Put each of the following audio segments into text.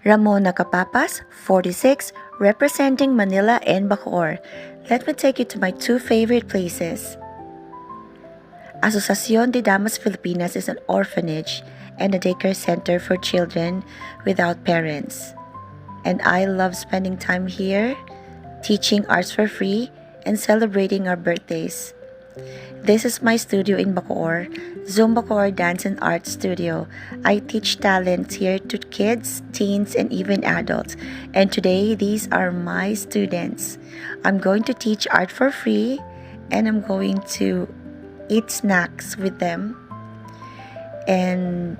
Ramona Capapas, 46, representing Manila and Bacoor. Let me take you to my two favorite places. Asociación de Damas Filipinas is an orphanage and a daycare center for children without parents. And I love spending time here, teaching arts for free, and celebrating our birthdays. This is my studio in Bacoor, Zoom Bacoor Dance and Art Studio. I teach talents here to kids, teens, and even adults. And today, these are my students. I'm going to teach art for free, and I'm going to eat snacks with them. And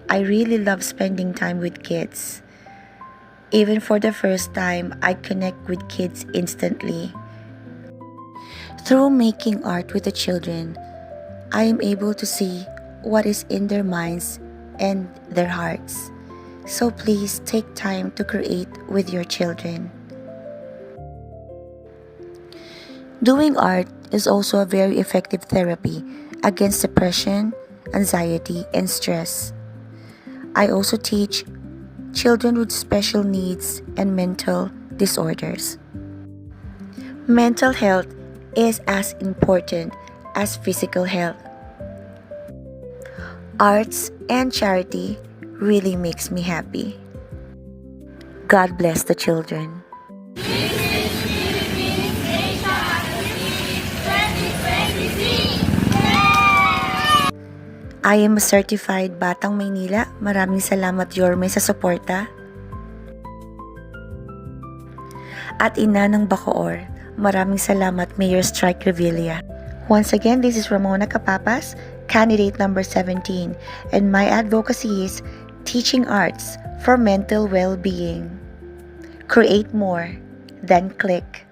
I really love spending time with kids. Even for the first time, I connect with kids instantly. Through making art with the children, I am able to see what is in their minds and their hearts. So please take time to create with your children. Doing art is also a very effective therapy against depression, anxiety, and stress. I also teach children with special needs and mental disorders. Mental health is as important as physical health. Arts and charity really makes me happy. God bless the children. I am a certified Batang Maynila. Maraming salamat Yorme sa suporta. At ina ng Bacoor. Maraming salamat Mayor Strike Revilla. Once again, this is Ramona Capapas, candidate number 17, and my advocacy is teaching arts for mental well-being. Create more, then click.